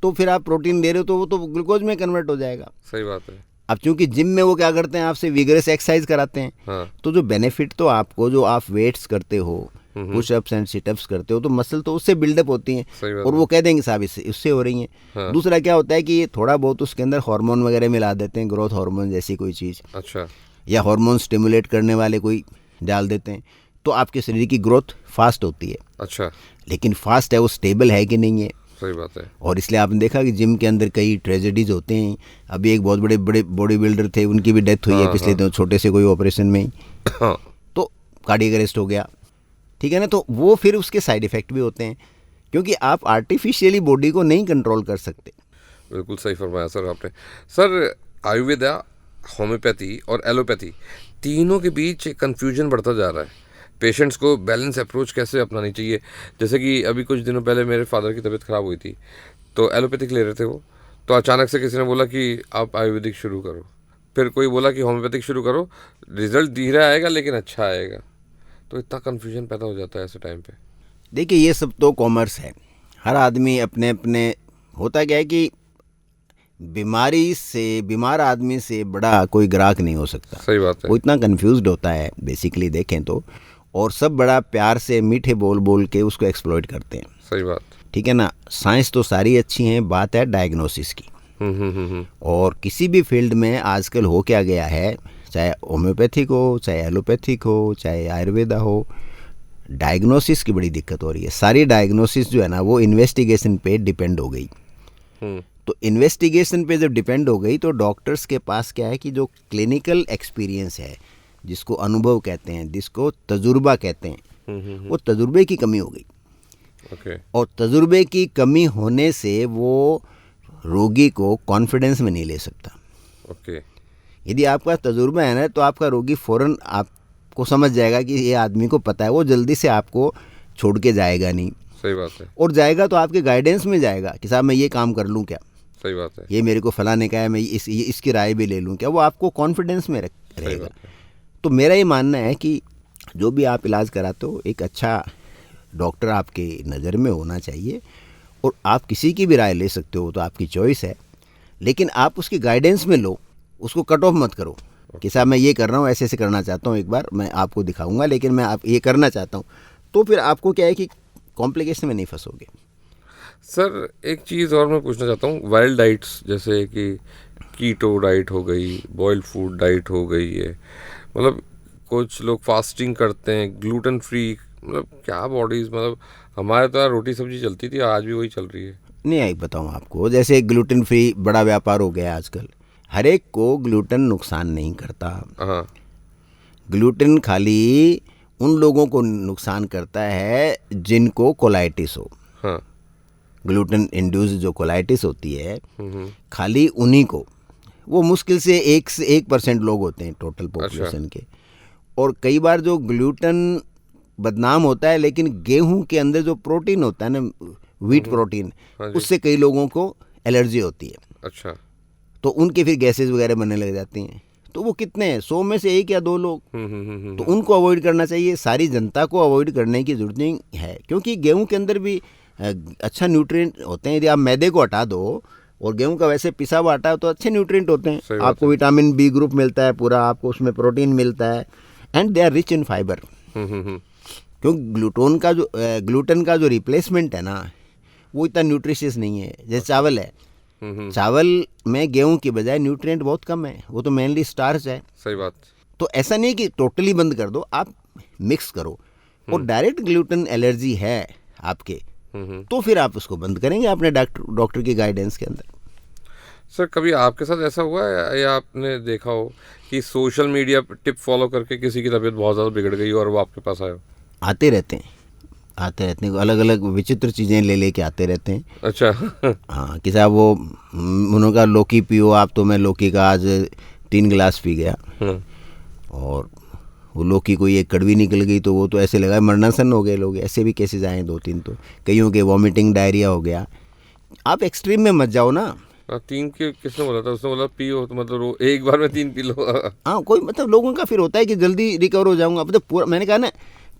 तो फिर आप प्रोटीन ले रहे हो तो वो तो ग्लूकोज में कन्वर्ट हो जाएगा।
सही बात है।
अब चूंकि जिम में वो क्या करते हैं, आपसे विगरस एक्सरसाइज कराते हैं।
हाँ।
तो जो बेनिफिट तो आपको, जो आप वेट्स करते हो, पुशअप्स एंड सिटअप्स करते हो, तो मसल तो उससे बिल्डअप होती हैं और वो कह देंगे साहब इससे हो रही हैं।
हाँ।
दूसरा क्या होता है कि ये थोड़ा बहुत उसके अंदर हार्मोन वगैरह मिला देते हैं, ग्रोथ हार्मोन जैसी कोई चीज़।
अच्छा।
या हार्मोन स्टिमुलेट करने वाले कोई डाल देते हैं, तो आपके शरीर की ग्रोथ फास्ट होती है।
अच्छा।
लेकिन फास्ट है वो स्टेबल है कि नहीं है।
सही बात है। और
इसलिए आपने देखा कि जिम के अंदर कई ट्रेजेडीज होते हैं। अभी एक बहुत बड़े बड़े बॉडी बिल्डर थे, उनकी भी डेथ हुई है पिछले दिनों, छोटे से कोई ऑपरेशन में ही। तो कार्डियक अरेस्ट हो गया, ठीक है ना। तो वो फिर उसके साइड इफ़ेक्ट भी होते हैं, क्योंकि आप आर्टिफिशियली बॉडी को नहीं कंट्रोल कर सकते।
बिल्कुल सही फरमाया सर आपने। सर आयुर्वेदा होम्योपैथी और एलोपैथी तीनों के बीच कन्फ्यूजन बढ़ता जा रहा है। पेशेंट्स को बैलेंस अप्रोच कैसे अपनानी चाहिए? जैसे कि अभी कुछ दिनों पहले मेरे फादर की तबीयत ख़राब हुई थी, तो एलोपैथिक ले रहे थे वो, तो अचानक से किसी ने बोला कि आप आयुर्वेदिक शुरू करो, फिर कोई बोला कि होम्योपैथिक शुरू करो, रिजल्ट धीरे आएगा लेकिन अच्छा आएगा। तो इतना कन्फ्यूजन पैदा हो जाता है ऐसे टाइम पे।
देखिए ये सब तो कॉमर्स है, हर आदमी अपने अपने, होता क्या है कि बीमारी से, बीमार आदमी से बड़ा कोई ग्राहक नहीं हो सकता।
सही बात है।
वो इतना कंफ्यूज्ड होता है बेसिकली देखें तो, और सब बड़ा प्यार से मीठे बोल बोल के उसको एक्सप्लॉइट करते हैं।
सही बात।
ठीक है ना, साइंस तो सारी अच्छी हैं, बात है डायग्नोसिस की। और किसी भी फील्ड में आजकल हो क्या गया है, चाहे होम्योपैथिक हो, चाहे एलोपैथिक हो, चाहे आयुर्वेदा हो, डायग्नोसिस की बड़ी दिक्कत हो रही है। सारी डायग्नोसिस जो है ना वो इन्वेस्टिगेशन पे डिपेंड हो गई। तो इन्वेस्टिगेशन पे जब डिपेंड हो गई तो डॉक्टर्स के पास क्या है कि जो क्लिनिकल एक्सपीरियंस है, जिसको अनुभव कहते हैं, जिसको तजुर्बा कहते हैं, वो तजुर्बे की कमी हो गई। और तजुर्बे की कमी होने से वो रोगी को कॉन्फिडेंस में नहीं ले सकता। यदि आपका तजुर्बा है ना तो आपका रोगी फ़ौरन आपको समझ जाएगा कि ये आदमी को पता है, वो जल्दी से आपको छोड़ के जाएगा नहीं।
सही बात है।
और जाएगा तो आपके गाइडेंस में जाएगा कि साहब मैं ये काम कर लूँ क्या।
सही बात है।
ये मेरे को फलाने का है, मैं इसकी राय भी ले लूँ क्या, वो आपको कॉन्फिडेंस में रहेगा। तो मेरा ये मानना है कि जो भी आप इलाज कराते हो एक अच्छा डॉक्टर आपके नज़र में होना चाहिए, और आप किसी की भी राय ले सकते हो, तो आपकी चॉइस है, लेकिन आप उसकी गाइडेंस में लो, उसको कट ऑफ मत करो कि साहब मैं ये कर रहा हूँ, ऐसे ऐसे करना चाहता हूँ, एक बार मैं आपको दिखाऊंगा, लेकिन मैं आप ये करना चाहता हूँ। तो फिर आपको क्या है कि कॉम्प्लिकेशन में नहीं फंसोगे।
सर एक चीज़ और मैं पूछना चाहता हूँ, वाइल्ड डाइट्स जैसे कि कीटो डाइट हो गई, बॉइल्ड फूड डाइट हो गई है, मतलब कुछ लोग फास्टिंग करते हैं, ग्लूटेन फ्री, मतलब क्या बॉडीज़, मतलब हमारे तो यार रोटी सब्जी चलती थी, आज भी वही चल रही है।
नहीं एक बताऊँ आपको, जैसे ग्लूटेन फ्री बड़ा व्यापार हो गया आजकल, हर एक को ग्लूटेन नुकसान नहीं करता।
हाँ।
ग्लूटेन खाली उन लोगों को नुकसान करता है जिनको कोलाइटिस हो।
हाँ।
ग्लूटेन इंड्यूस जो कोलाइटिस होती है खाली उन्हीं को, वो मुश्किल से 1% लोग होते हैं टोटल पॉपुलेशन के। और कई बार जो ग्लूटेन बदनाम होता है, लेकिन गेहूं के अंदर जो प्रोटीन होता है ना, व्हीट प्रोटीन, उससे कई लोगों को एलर्जी होती है।
अच्छा।
तो उनके फिर गैसेज वगैरह बनने लग जाती हैं। तो वो कितने हैं, 100 में से 1 या 2 लोग, तो उनको अवॉइड करना चाहिए। सारी जनता को अवॉइड करने की जरूरत नहीं है, क्योंकि गेहूं के अंदर भी अच्छा न्यूट्रिएंट होते हैं। यदि आप मैदे को हटा दो और गेहूं का वैसे पिसा हुआ आटा तो अच्छे न्यूट्रिएंट होते हैं। आपको विटामिन बी ग्रुप मिलता है पूरा, आपको उसमें प्रोटीन मिलता है, and they are rich in fibre. क्योंकि ग्लूटेन का जो रिप्लेसमेंट है ना वो इतना न्यूट्रिशियस नहीं है। जैसे चावल है, चावल में गेहूं की बजाय न्यूट्रिएंट बहुत कम है, वो तो मेनली स्टार्च है।
सही बात। तो
ऐसा नहीं कि टोटली बंद कर दो, आप मिक्स करो। और डायरेक्ट ग्लूटेन एलर्जी है आपके, तो फिर आप उसको बंद करेंगे अपने डॉक्टर की गाइडेंस के अंदर।
सर कभी आपके साथ ऐसा हुआ है या आपने देखा हो कि सोशल मीडिया टिप फॉलो करके किसी की तबीयत बहुत ज़्यादा बिगड़ गई और वो आपके पास आए?
आते रहते हैं, अलग अलग विचित्र चीज़ें लेके आते रहते हैं।
अच्छा।
हाँ कि साहब वो उन्होंने कहा लौकी पियो आप, तो मैं लौकी का आज 3 गिलास पी गया, और वो लौकी कोई एक कड़वी निकल गई, तो वो तो ऐसे लगा मरनासन हो गए लोग। ऐसे भी केसेस आए 2-3, तो कईयों के वॉमिटिंग डायरिया हो गया। आप एक्सट्रीम में मत जाओ ना।
3 के किसने बोला था? उसने बोला पियो, तो मतलब एक बार में 3 पी लो।
हाँ कोई मतलब लोगों का फिर होता है कि जल्दी रिकवर हो जाऊंगा, मतलब पूरा, मैंने कहा ना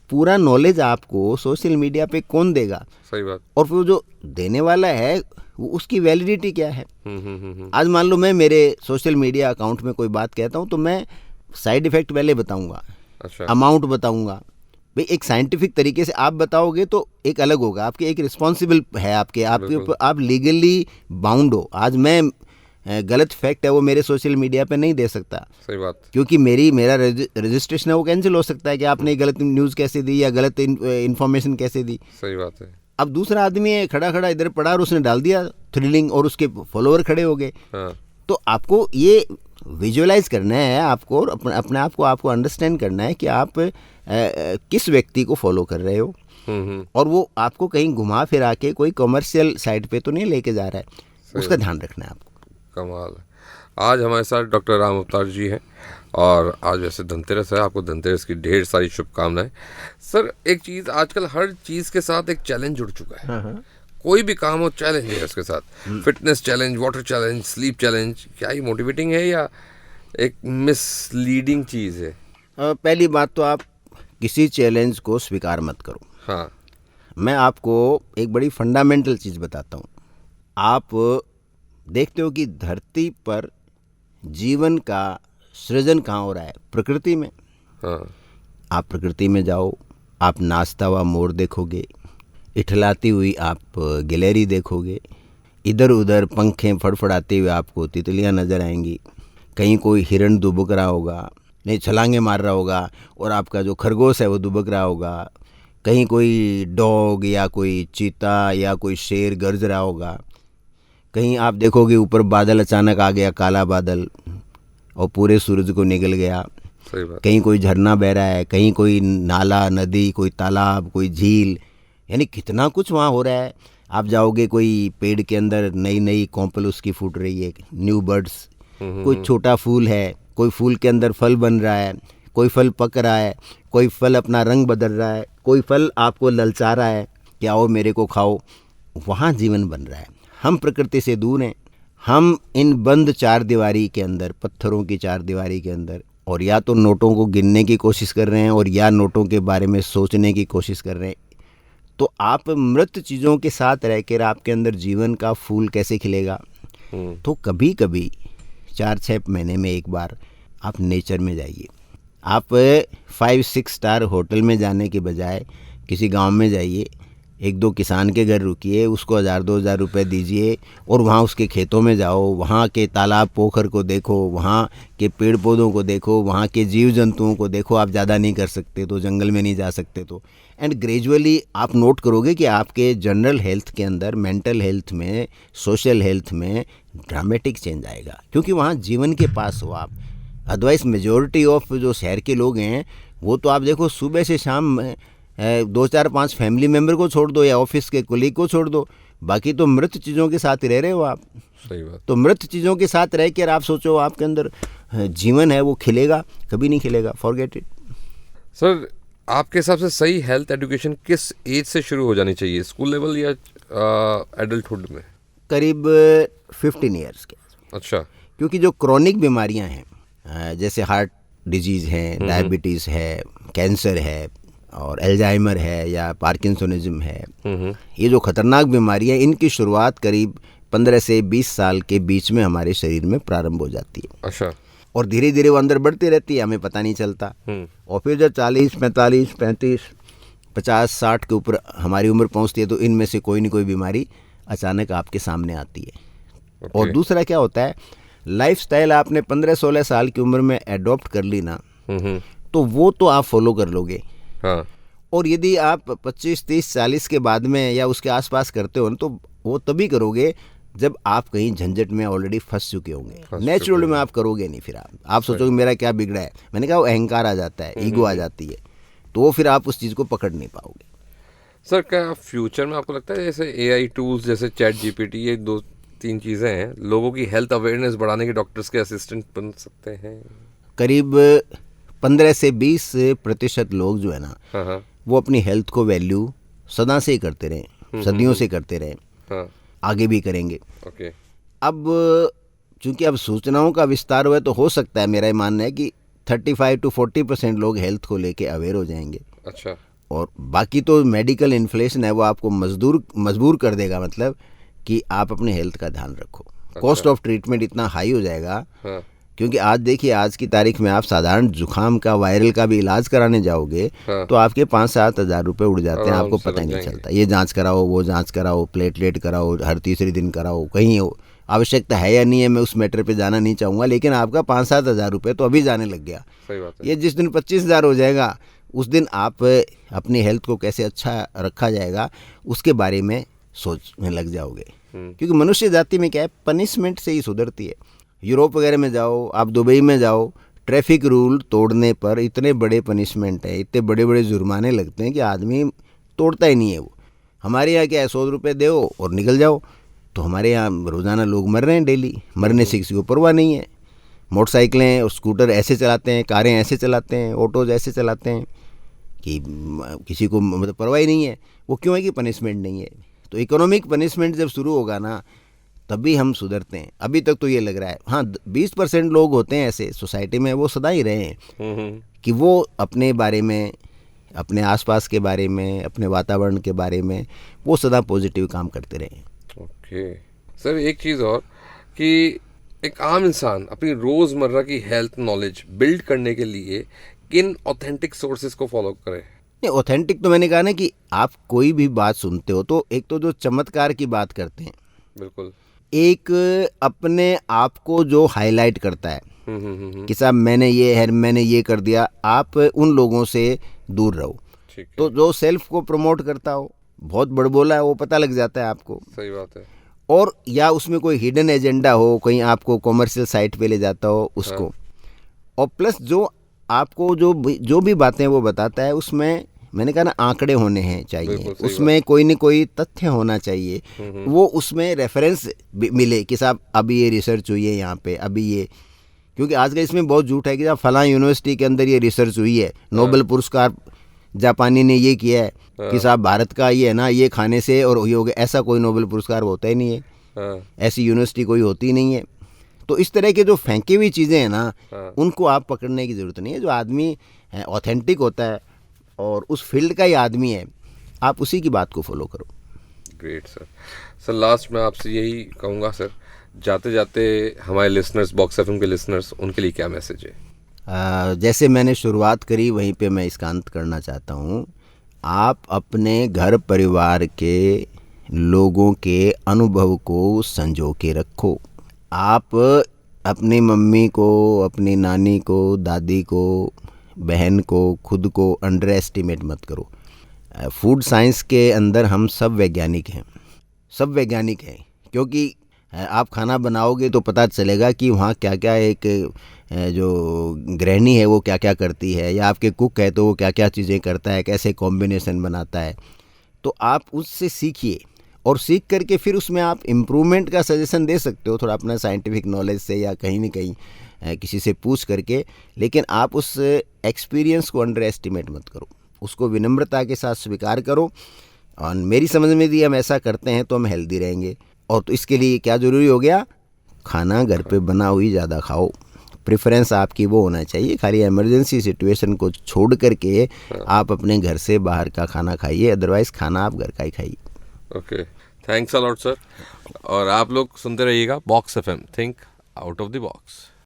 पूरा नॉलेज आपको सोशल मीडिया पे कौन देगा?
सही बात।
और फिर जो देने वाला है वो उसकी वैलिडिटी क्या है? आज मान लो मैं मेरे सोशल मीडिया अकाउंट में कोई बात कहता हूँ तो मैं साइड इफेक्ट पहले बताऊंगा। अच्छा। अमाउंट बताऊंगा। भाई एक साइंटिफिक तरीके से आप बताओगे तो एक अलग होगा, आपके एक रिस्पॉन्सिबल है आपके ऊपर, आप लीगली बाउंड हो। आज मैं गलत फैक्ट है वो मेरे सोशल मीडिया पे नहीं दे सकता।
सही बात।
क्योंकि मेरा रजिस्ट्रेशन है वो कैंसिल हो सकता है कि आपने गलत न्यूज़ कैसे दी या गलत इन्फॉर्मेशन कैसे दी।
सही बात है।
अब दूसरा आदमी है खड़ा इधर पड़ा और उसने डाल दिया थ्रिलिंग, और उसके फॉलोअर खड़े हो गए। हाँ। तो आपको ये विजुअलाइज करना है, आपको अपने आप को आपको अंडरस्टैंड करना है कि आप किस व्यक्ति को फॉलो कर रहे हो, और वो आपको कहीं घुमा फिरा के कोई कमर्शियल साइट पे तो नहीं लेके जा रहा है, उसका ध्यान रखना है आपको।
कमाल है। आज हमारे साथ डॉक्टर राम अवतार जी हैं और आज वैसे धनतेरस है, आपको धनतेरस की ढेर सारी शुभकामनाएं। सर, एक चीज़, आजकल हर चीज़ के साथ एक चैलेंज जुड़ चुका है।
हाँ।
कोई भी काम हो चैलेंज है उसके साथ। Fitness challenge, water challenge, sleep challenge. क्या ये मोटिवेटिंग है या एक मिसलीडिंग चीज़ है?
पहली बात तो आप किसी चैलेंज को स्वीकार मत करो।
हाँ।
मैं आपको एक बड़ी फंडामेंटल चीज़ बताता हूँ। आप देखते हो कि धरती पर जीवन का सृजन कहाँ हो रहा है? प्रकृति में।
हाँ।
आप प्रकृति में जाओ, आप नाचता हुआ मोर देखोगे, इठलाती हुई आप गिलहरी देखोगे, इधर उधर पंखें फड़फड़ाते हुए आपको तितलियां नज़र आएंगी, कहीं कोई हिरण दुबक रहा होगा, नहीं छलांगे मार रहा होगा और आपका जो खरगोश है वो दुबक रहा होगा, कहीं कोई डॉग या कोई चीता या कोई शेर गरज रहा होगा, कहीं आप देखोगे ऊपर बादल अचानक आ गया, काला बादल, और पूरे सूरज को निगल गया।
सही बात।
कहीं कोई झरना बह रहा है, कहीं कोई नाला, नदी, कोई तालाब, कोई झील, यानी कितना कुछ वहाँ हो रहा है। आप जाओगे कोई पेड़ के अंदर नई नई कोंपल उसकी फूट रही है, न्यू बर्ड्स, कोई छोटा फूल है, कोई फूल के अंदर फल बन रहा है, कोई फल पक रहा है, कोई फल अपना रंग बदल रहा है, कोई फल आपको ललचा रहा है कि आओ मेरे को खाओ। वहाँ जीवन बन रहा है। हम प्रकृति से दूर हैं। हम इन बंद चार दीवारी के अंदर, पत्थरों की चार दीवारी के अंदर, और या तो नोटों को गिनने की कोशिश कर रहे हैं और या नोटों के बारे में सोचने की कोशिश कर रहे हैं। तो आप मृत चीज़ों के साथ रहकर आपके अंदर जीवन का फूल कैसे खिलेगा? तो कभी कभी 4-6 महीने में एक बार आप नेचर में जाइए। आप 5-6 स्टार होटल में जाने के बजाय किसी गांव में जाइए, 1-2 किसान के घर रुकिए, उसको 1000-2000 रुपये दीजिए और वहाँ उसके खेतों में जाओ, वहाँ के तालाब पोखर को देखो, वहाँ के पेड़ पौधों को देखो, वहाँ के जीव जंतुओं को देखो। आप ज़्यादा नहीं कर सकते तो, जंगल में नहीं जा सकते तो, एंड ग्रेजुअली आप नोट करोगे कि आपके जनरल हेल्थ के अंदर, मेंटल हेल्थ में, सोशल हेल्थ में ड्रामेटिक चेंज आएगा, क्योंकि वहाँ जीवन के पास हो आप। अदरवाइज मेजॉरिटी ऑफ जो शहर के लोग हैं वो तो आप देखो सुबह से शाम 2-4-5 फैमिली मेम्बर को छोड़ दो या ऑफिस के कोलीग को छोड़ दो, बाकी तो मृत चीज़ों के साथ रह रहे हो आप।
सही बात।
तो मृत चीज़ों के साथ रह कर आप सोचो आपके अंदर जीवन है वो खिलेगा? कभी नहीं खिलेगा। Forget it.
सर, आपके हिसाब से सही हेल्थ एजुकेशन किस एज से शुरू हो जानी चाहिए, स्कूल लेवल या एडल्टहुड में?
करीब 15 ईयर्स के।
अच्छा।
क्योंकि जो क्रॉनिक बीमारियां हैं, जैसे हार्ट डिजीज़ है, डायबिटीज़ है, कैंसर है और एल्जाइमर है या पार्किंसोनिज्म है, ये जो खतरनाक बीमारियां, इनकी शुरुआत करीब 15 से 20 साल के बीच में हमारे शरीर में प्रारंभ हो जाती है।
अच्छा।
और धीरे धीरे वो अंदर बढ़ती रहती है, हमें पता नहीं चलता। और फिर जब 40, 45, 35, 50, 60 के ऊपर हमारी उम्र पहुंचती है तो इनमें से कोई ना कोई बीमारी अचानक आपके सामने आती है। और दूसरा क्या होता है, लाइफस्टाइल आपने 15-16 साल की उम्र में एडॉप्ट कर ली ना, तो वो तो आप फॉलो कर लोगे।
हाँ।
और यदि आप 25, 30, 40 के बाद में या उसके आसपास करते हो ना, तो वो तभी करोगे जब आप कहीं झंझट में ऑलरेडी फंस चुके होंगे। नेचुरल में आप करोगे नहीं। फिर आप सोचोगे मेरा क्या बिगड़ा है। मैंने कहा वो अहंकार आ जाता है, ईगो आ जाती है, तो वो फिर आप उस चीज़ को पकड़ नहीं पाओगे।
सर, क्या फ्यूचर में आपको लगता है जैसे AI टूल्स जैसे ChatGPT, ये 2-3 चीज़ें हैं, लोगों की हेल्थ अवेयरनेस बढ़ाने के डॉक्टर्स के असिस्टेंट बन सकते हैं?
करीब 15 से 20% लोग जो है ना,
हाँ।
वो अपनी हेल्थ को वैल्यू सदा से ही करते रहे, सदियों से करते रहे,
हाँ।
आगे भी करेंगे।
ओके।
अब चूंकि अब सूचनाओं का विस्तार हुआ है तो हो सकता है, मेरा ये मानना है कि 35 to 40% लोग हेल्थ को लेके अवेयर हो जाएंगे।
अच्छा।
और बाकी तो मेडिकल इन्फ्लेशन है, वो आपको मजबूर कर देगा, मतलब कि आप अपने हेल्थ का ध्यान रखो। कॉस्ट ऑफ ट्रीटमेंट इतना हाई हो जाएगा।
हाँ।
क्योंकि आज देखिए, आज की तारीख में आप साधारण जुकाम का, वायरल का भी इलाज कराने जाओगे
हाँ।
तो आपके 5-7 हज़ार रुपये उड़ जाते हैं,
आराम
आपको
से
पता ही
लग
नहीं
जाएंगे।
चलता। ये जांच कराओ, वो जांच कराओ, प्लेटलेट कराओ, हर तीसरे दिन कराओ, कहीं आवश्यकता है या नहीं है मैं उस मैटर पे जाना नहीं चाहूँगा, लेकिन आपका 5-7 हज़ार रुपये तो अभी जाने लग गया।
सही बात है।
ये जिस दिन 25,000 हो जाएगा उस दिन आप अपनी हेल्थ को कैसे अच्छा रखा जाएगा उसके बारे में सोचने लग जाओगे। क्योंकि मनुष्य जाति में क्या है, पनिशमेंट से ही सुधरती है। यूरोप वगैरह में जाओ, आप दुबई में जाओ, ट्रैफिक रूल तोड़ने पर इतने बड़े पनिशमेंट है, इतने बड़े बड़े जुर्माने लगते हैं कि आदमी तोड़ता ही नहीं है वो। हमारे यहाँ क्या है, 100 रुपये दो और निकल जाओ। तो हमारे यहाँ रोज़ाना लोग मर रहे हैं डेली, मरने से किसी को परवाह नहीं है। मोटरसाइकिलें और स्कूटर ऐसे चलाते हैं, कारें ऐसे चलाते हैं, ऑटोज ऐसे चलाते हैं कि किसी को मतलब परवाह ही नहीं है। वो क्यों है कि पनिशमेंट नहीं है। तो इकोनॉमिक पनिशमेंट जब शुरू होगा ना तभी हम सुधरते हैं। अभी तक तो ये लग रहा है, हाँ 20% लोग होते हैं ऐसे सोसाइटी में, वो सदा ही रहे हैं कि वो अपने बारे में, अपने आसपास के बारे में, अपने वातावरण के बारे में वो सदा पॉजिटिव काम करते रहे।
ओके सर, एक चीज़ और कि एक आम इंसान अपनी रोज़मर्रा की हेल्थ नॉलेज बिल्ड करने के लिए किन ऑथेंटिक सोर्सेज को फॉलो करे?
नहीं, ऑथेंटिक तो मैंने कहा ना कि आप कोई भी बात सुनते हो तो एक तो जो चमत्कार की बात करते हैं,
बिल्कुल,
एक अपने आप को जो हाईलाइट करता है कि साहब मैंने ये कर दिया, आप उन लोगों से दूर रहो।
ठीक है,
तो जो सेल्फ को प्रमोट करता हो, बहुत बड़बोला है, वो पता लग जाता है आपको।
सही बात है।
और या उसमें कोई हिडन एजेंडा हो, कहीं आपको कॉमर्शियल साइट पे ले जाता हो उसको।
हाँ।
और प्लस जो आपको जो भी बातें वो बताता है उसमें मैंने कहा ना आंकड़े होने हैं चाहिए,
बिल्कुल सही
उसमें कोई न कोई तथ्य होना चाहिए, वो उसमें रेफरेंस मिले कि साहब अभी ये रिसर्च हुई है यहाँ पे, अभी ये, क्योंकि आजकल इसमें बहुत झूठ है कि साहब फलां यूनिवर्सिटी के अंदर ये रिसर्च हुई है, नोबेल पुरस्कार जापानी ने ये किया है कि साहब भारत का ये है ना, ये खाने से और ये हो गया। ऐसा कोई नोबेल पुरस्कार होता ही नहीं है,
हाँ,
ऐसी यूनिवर्सिटी कोई होती नहीं है। तो इस तरह के जो फेंकी हुई चीज़ें हैं ना,
हाँ।
उनको आप पकड़ने की ज़रूरत नहीं है। जो आदमी ऑथेंटिक होता है और उस फील्ड का ही आदमी है, आप उसी की बात को फॉलो करो।
Great sir. सर लास्ट में आपसे यही कहूँगा सर, जाते जाते हमारे लिसनर्स, बॉक्स एफएम के लिसनर्स, उनके लिए क्या मैसेज है?
जैसे मैंने शुरुआत करी वहीं पे मैं इसका अंत करना चाहता हूँ। आप अपने घर परिवार के लोगों के अनुभव को संजो के रखो। आप अपनी मम्मी को, अपनी नानी को, दादी को, बहन को, खुद को अंडर एस्टिमेट मत करो। फूड साइंस के अंदर हम सब वैज्ञानिक हैं, क्योंकि आप खाना बनाओगे तो पता चलेगा कि वहाँ क्या क्या, एक जो गृहिणी है वो क्या क्या करती है, या आपके कुक है तो वो क्या क्या चीज़ें करता है, कैसे कॉम्बिनेशन बनाता है। तो आप उससे सीखिए और सीख करके फिर उसमें आप इम्प्रूवमेंट का सजेशन दे सकते हो, थोड़ा अपना साइंटिफिक नॉलेज से या कहीं न कहीं किसी से पूछ करके। लेकिन आप उस एक्सपीरियंस को अंडर एस्टिमेट मत करो, उसको विनम्रता के साथ स्वीकार करो। और मेरी समझ में यदि हम ऐसा करते हैं तो हम हेल्दी रहेंगे। और तो इसके लिए क्या ज़रूरी हो गया, खाना घर पे बना हुई ज़्यादा खाओ। प्रेफरेंस आपकी वो होना चाहिए, खाली इमरजेंसी सिचुएशन को छोड़ करके आप अपने घर से बाहर का खाना खाइए, अदरवाइज़ खाना आप घर का ही खाइए।
Okay, thanks a lot sir. और आप लोग सुनते रहिएगा box FM, think out of the box.